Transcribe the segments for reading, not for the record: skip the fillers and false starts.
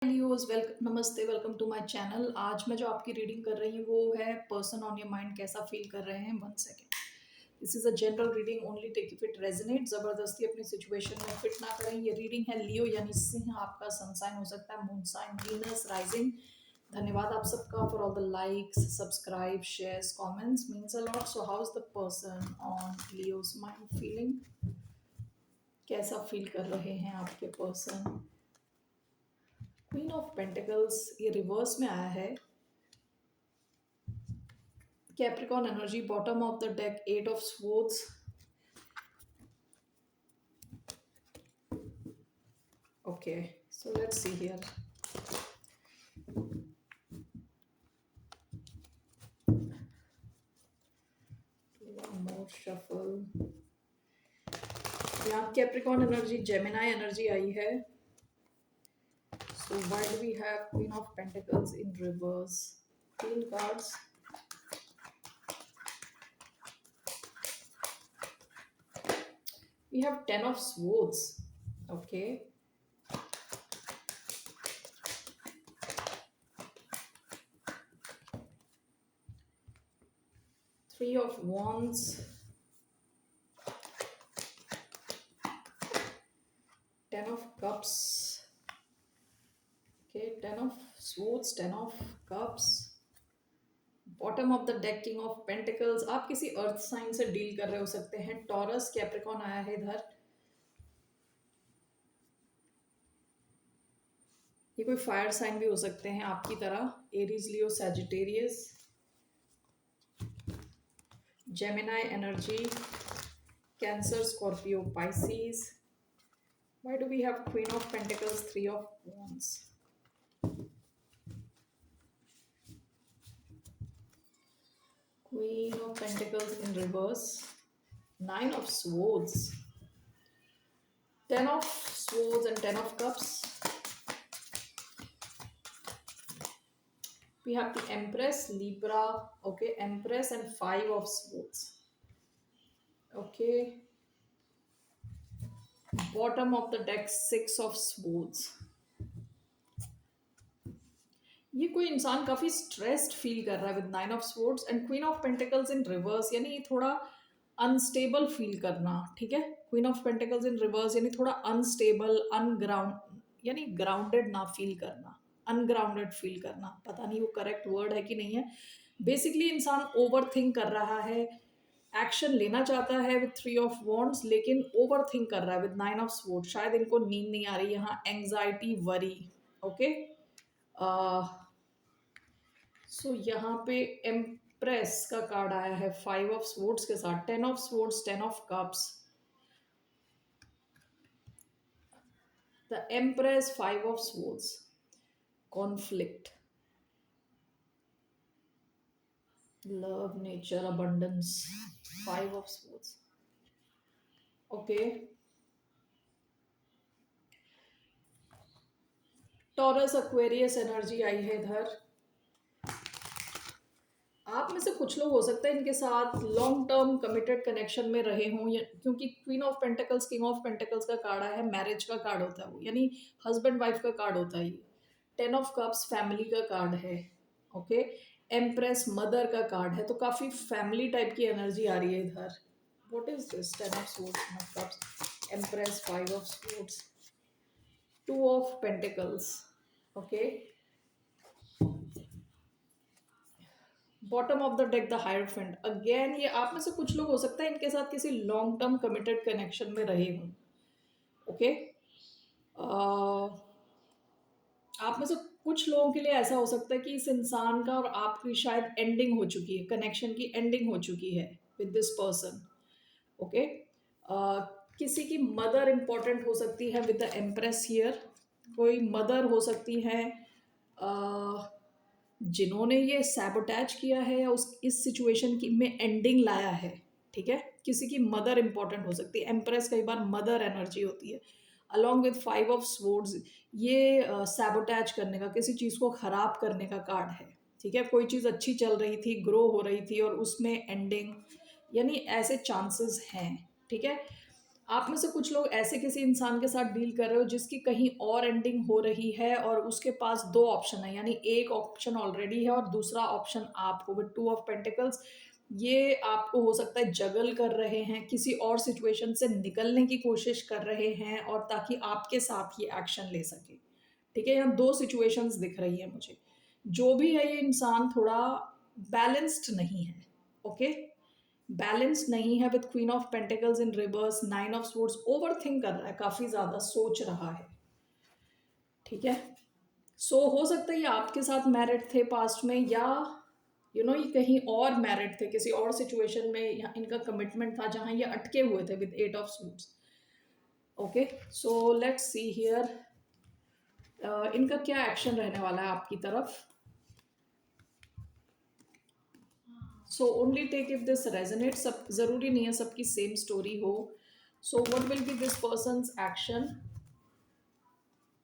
Leos welcome नमस्ते welcome to my channel. आज मैं जो आपकी रीडिंग कर रही हूँ वो है पर्सन ऑन योर माइंड कैसा फील कर रहे हैं। 1 second. This is a general reading, only take if it resonate. जबरदस्ती अपनी सिचुएशन में फिट ना करें। ये रीडिंग है लियो यानी सिंह। आपका सन साइन हो सकता है मून साइन, वीनस, राइजिंग। धन्यवाद आप सबका for all the likes, subscribe, shares, comments, means a lot. So how is the person on Leo's mind feeling? कैसा फील कर रहे हैं आपके पर्सन? क्वीन ऑफ पेंटिकल्स ये रिवर्स में आया है। Capricorn energy, bottom of the deck 8 of swords. Okay, so let's see here. More shuffle. यहाँ कैप्रिकॉन एनर्जी, जेमिनाई एनर्जी आई है। So why do we have queen of pentacles in reverse? 3 cards. We have 10 of swords. Okay. Three of wands. 10 of cups. Okay, 10 of swords, 10 of cups. Bottom of the deck king of pentacles. आप किसी अर्थ sign से deal कर रहे हो सकते हैं। Taurus, Capricorn आया है इधर। ये कोई फायर साइन भी हो सकते हैं आपकी तरह। Aries, Leo, Sagittarius. Gemini energy, Cancer, Scorpio, Pisces. Why do we have queen of pentacles, 3 of wands? Queen of Pentacles in reverse. 9 of swords. 10 of swords and 10 of cups. We have the Empress, Libra. Okay, Empress and 5 of swords. Okay. Bottom of the deck 6 of swords. ये कोई इंसान काफी stressed feel कर रहा है with 9 of swords and queen of pentacles in reverse, यानी थोड़ा unstable feel करना। ठीक है, queen of pentacles in reverse यानी थोड़ा अनस्टेबल, अनग्राउंड, यानी ग्राउंडेड ना फील करना, अनग्राउंडेड फील करना। पता नहीं वो करेक्ट वर्ड है कि नहीं है। बेसिकली इंसान ओवर थिंक कर रहा है, एक्शन लेना चाहता है विद 3 of wands, लेकिन ओवर थिंक कर रहा है विद 9 of swords। शायद इनको नींद नहीं आ रही यहाँ, एंग्जाइटी, वरी। ओके, सो यहाँ पे एम्प्रेस का कार्ड आया है 5 of swords के साथ। 10 of swords, 10 of cups। The empress, 5 of swords। Conflict, love, nature, abundance. 5 of swords। Okay, Taurus, Aquarius energy आई है इधर। आप में से कुछ लोग हो सकता है इनके साथ लॉन्ग टर्म कमिटेड कनेक्शन में रहे हों, क्योंकि queen of pentacles, king of pentacles का कार्ड है, मैरिज का कार्ड होता है वो, यानी हस्बैंड वाइफ का कार्ड होता है ये। 10 of cups फैमिली का कार्ड है। ओके, एम्प्रेस मदर का कार्ड है, तो काफी फैमिली टाइप की एनर्जी आ रही है इधर। What is this? 10 of swords, 10 of cups, empress, 5 of swords, 2 of pentacles। Okay, bottom of the deck the hierophant. Again ये आप में से कुछ लोग हो सकता है इनके साथ किसी लॉन्ग टर्म कमिटेड कनेक्शन में रहे हों। ओके, आप में से कुछ लोगों के लिए ऐसा हो सकता है कि इस इंसान का और आपकी शायद एंडिंग हो चुकी है, कनेक्शन की एंडिंग हो चुकी है विद दिस पर्सन। ओके, किसी की मदर इंपॉर्टेंट हो सकती है विद द एम्प्रेस हियर। कोई मदर हो सकती है जिन्होंने ये सैबोटैज किया है या उस इस सिचुएशन की में एंडिंग लाया है। ठीक है, किसी की मदर इंपॉर्टेंट हो सकती है। एम्प्रेस कई बार मदर एनर्जी होती है, अलॉन्ग विद 5 of swords। ये सैबोटैज करने का, किसी चीज़ को ख़राब करने का कार्ड है। ठीक है, कोई चीज़ अच्छी चल रही थी, ग्रो हो रही थी और उसमें एंडिंग, यानी ऐसे चांसेस हैं। ठीक है, आप में से कुछ लोग ऐसे किसी इंसान के साथ डील कर रहे हो जिसकी कहीं और एंडिंग हो रही है और उसके पास दो ऑप्शन है, यानी एक ऑप्शन ऑलरेडी है और दूसरा ऑप्शन आप हो विद टू ऑफ पेंटिकल्स। ये आपको हो सकता है जगल कर रहे हैं, किसी और सिचुएशन से निकलने की कोशिश कर रहे हैं और ताकि आपके साथ ये एक्शन ले सके। ठीक है, यहाँ दो सिचुएशंस दिख रही है मुझे। जो भी है ये इंसान थोड़ा बैलेंस्ड नहीं है। ओके, बैलेंस नहीं है with queen of pentacles in reverse, nine of swords, over think कर रहा है, काफी ज्यादा सोच रहा है। ठीक है, सो हो सकता है ये आपके साथ मैरिड थे पास्ट में, या ये कहीं और मैरिड थे किसी और सिचुएशन में, या इनका कमिटमेंट था जहां ये अटके हुए थे with eight of swords. Okay, so let's see here इनका क्या एक्शन रहने वाला है आपकी तरफ। So only take if this resonate, सब जरूरी नहीं है सबकी सेम स्टोरी हो। So what will be this person's action,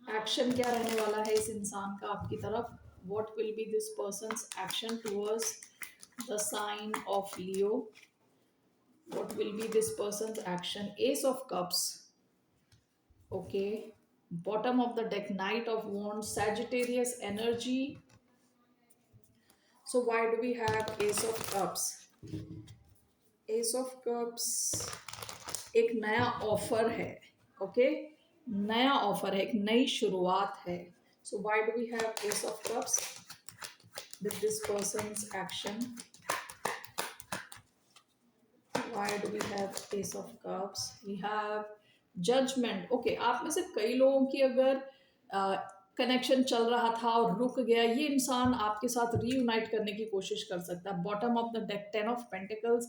action क्या रहने वाला है इस इंसान का आपकी तरफ। What will be this person's action towards the sign of Leo. What will be this person's action, S of cups. Okay, bottom of the deck, night of wands, Sagittarius energy. So why do we have Ace of Cups? Ace of Cups एक नया offer है। Okay, नया offer है, एक नई शुरुआत है। So why do we have Ace of Cups with this person's action? Why do we have Ace of Cups? We have Judgment. Okay, आप में से कई लोगों की अगर कनेक्शन चल रहा था और रुक गया, ये इंसान आपके साथ रीयूनाइट करने की कोशिश कर सकता है। Bottom of the deck, 10 of pentacles.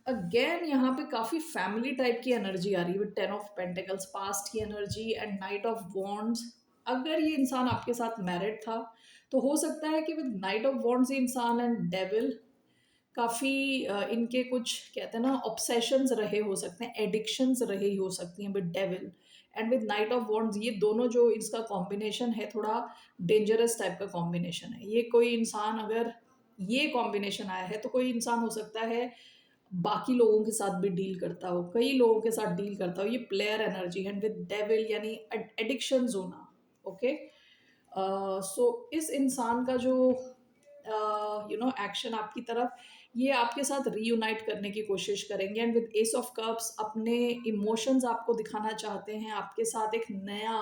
Again यहाँ पे काफी फैमिली टाइप की एनर्जी आ रही है विद 10 ऑफ पेंटिकल्स, पास्ट की energy and night of wands. अगर ये इंसान आपके साथ मैरिड था तो हो सकता है कि विद नाइट ऑफ वॉन्ड्स ये इंसान एंड डेविल काफी इनके कुछ कहते हैं ना ऑब्सेशंस रहे हो सकते हैं, एडिक्शंस रही हो सकती हैं with devil and with night of wands. ये दोनों जो इसका कॉम्बिनेशन है थोड़ा डेंजरस टाइप का कॉम्बिनेशन है। ये कोई इंसान अगर ये कॉम्बिनेशन आया है तो कोई इंसान हो सकता है बाकी लोगों के साथ भी डील करता हो, कई लोगों के साथ डील करता हो। ये प्लेयर एनर्जी है विद डेविल, यानी एडिक्शन होना। ओके, सो इस इंसान का जो एक्शन आपकी तरफ, ये आपके साथ रीयूनाइट करने की कोशिश करेंगे and with S of cups अपने इमोशंस आपको दिखाना चाहते हैं, आपके साथ एक नया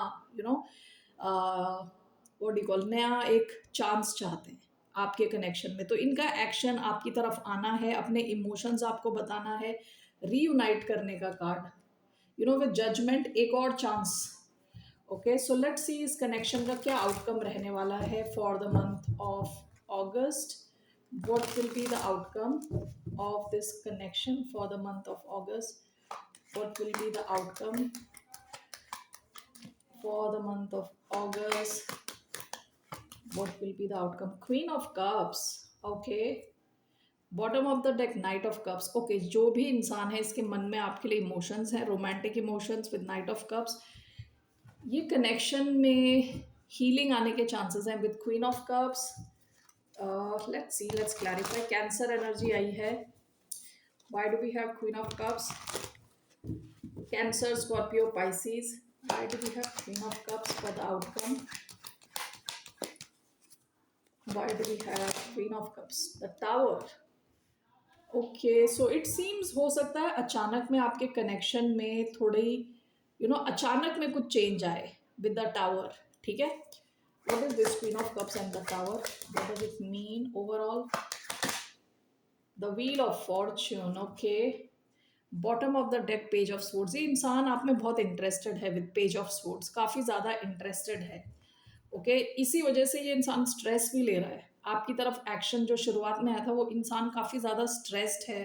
व्हाट डू कॉल, नया एक चांस चाहते हैं आपके कनेक्शन में। तो इनका एक्शन आपकी तरफ आना है, अपने इमोशंस आपको बताना है, रीयूनाइट करने का कार्ड, विद जजमेंट, एक और चांस। ओके, सो लेट्स सी इस कनेक्शन का क्या आउटकम रहने वाला है for the month of August. What will be the outcome of this connection for the month of August? What will be the outcome for the month of August? What will be the outcome? Queen of Cups. Okay. Bottom of the deck, night of cups. Okay, जो भी इंसान है इसके मन में आपके लिए emotions हैं, romantic emotions with night of cups. ये कनेक्शन में हीलिंग आने के चांसेस हैं with queen of cups. Let's see, let's clarify. Cancer energy आई है। Why do we have Queen of Cups? Cancer, Scorpio, Pisces. Why do we have Queen of Cups for the outcome? Why do we have Queen of Cups? The Tower. Okay, so it seems हो सकता है अचानक में आपके connection में थोड़ी अचानक में कुछ चेंज आए विद द टावर। ठीक है, what is this Queen of Cups and the Tower? What does it mean overall? The Wheel of Fortune. Okay, bottom of the deck, page of swords. ये इंसान आप में बहुत इंटरेस्टेड है with page of swords, काफ़ी ज़्यादा interested है। Okay, इसी वजह से ये इंसान स्ट्रेस भी ले रहा है आपकी तरफ। एक्शन जो शुरुआत में आया था वो इंसान काफ़ी ज़्यादा स्ट्रेस्ड है।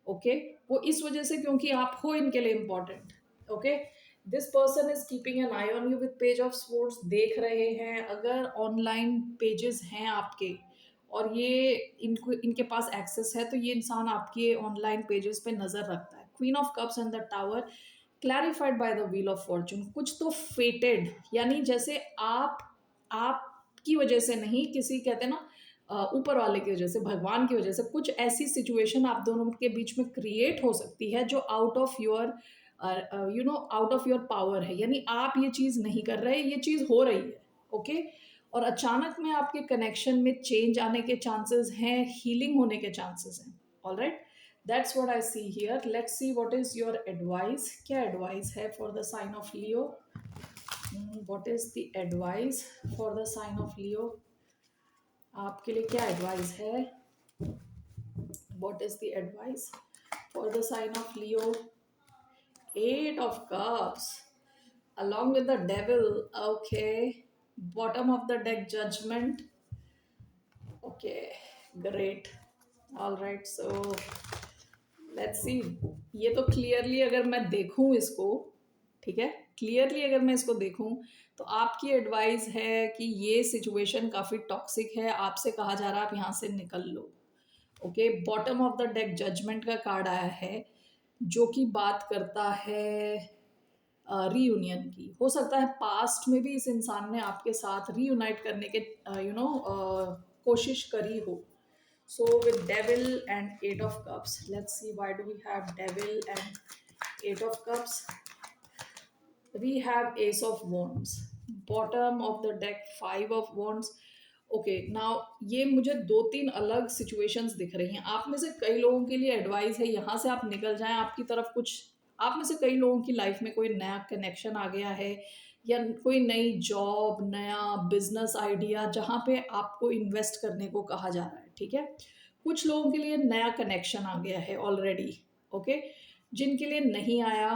ओके, वो इस वजह से क्योंकि आप हो इनके लिए important. Okay, this person is keeping an I on you with page of swords, देख रहे हैं। अगर ऑनलाइन पेजेस हैं आपके और ये इनके पास एक्सेस है तो ये इंसान आपके ऑनलाइन पेजेस पे नज़र रखता है। Queen of cups and the tower, clarified by the wheel of Fortune. कुछ तो फेटेड, यानी जैसे आपकी वजह से नहीं, किसी कहते हैं ना ऊपर वाले की वजह से, भगवान की वजह से कुछ ऐसी सिचुएशन आप दोनों के बीच में क्रिएट हो सकती है जो out of your you know out of your power है, यानी आप ये चीज़ नहीं कर रहे, ये चीज़ हो रही है, ओके। और अचानक में आपके कनेक्शन में चेंज आने के चांसेस हैं, हीलिंग होने के चांसेस हैं। All right, that's what I see here. Let's see what is your advice. क्या एडवाइस है for the sign of Leo? What is the advice for the sign of Leo? आपके लिए क्या advice है? What is the advice for the sign of Leo? Eight of Cups along with the Devil. Okay. Bottom of the deck, Judgment. Okay. Great. All right. So let's see. ये तो clearly अगर मैं देखूं इसको, ठीक है, clearly अगर मैं इसको देखूं तो आपकी एडवाइस है कि ये सिचुएशन काफ़ी टॉक्सिक है, आपसे कहा जा रहा है आप यहाँ से निकल लो। Okay, bottom of the deck judgement का कार्ड आया है, जो कि बात करता है रीयूनियन की। हो सकता है पास्ट में भी इस इंसान ने आपके साथ रीयूनाइट करने के कोशिश करी हो। So with devil and eight of cups, let's see why do we have devil and eight of cups. We have ace of wands, bottom of the deck five of wands. Okay, now ये मुझे दो तीन अलग situations दिख रही हैं। आप में से कई लोगों के लिए एडवाइस है यहाँ से आप निकल जाएं, आपकी तरफ कुछ, आप में से कई लोगों की लाइफ में कोई नया कनेक्शन आ गया है, या कोई नई जॉब, नया बिजनेस आइडिया जहाँ पे आपको इन्वेस्ट करने को कहा जा रहा है, ठीक है। कुछ लोगों के लिए नया कनेक्शन आ गया है ऑलरेडी, ओके। जिनके लिए नहीं आया,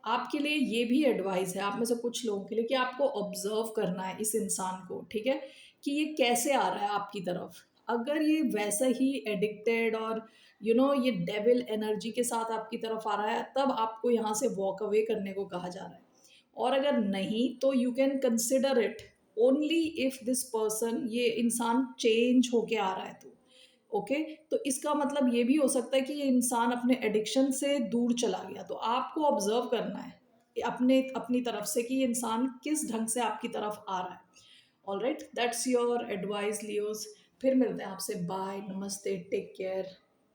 आपके लिए ये भी एडवाइस है आप में से कुछ लोगों के लिए कि आपको ऑब्जर्व करना है इस इंसान को, ठीक है, कि ये कैसे आ रहा है आपकी तरफ। अगर ये वैसा ही एडिक्टेड और ये डेविल एनर्जी के साथ आपकी तरफ आ रहा है, तब आपको यहाँ से वॉक अवे करने को कहा जा रहा है। और अगर नहीं तो you can consider it only if this person, ये इंसान चेंज होके आ रहा है तो ओके। तो इसका मतलब ये भी हो सकता है कि ये इंसान अपने एडिक्शन से दूर चला गया, तो आपको ऑब्जर्व करना है अपनी तरफ से कि ये इंसान किस ढंग से आपकी तरफ आ रहा है। All right, that's your advice Leos. फिर मिलते हैं आपसे, बाय, नमस्ते, टेक केयर।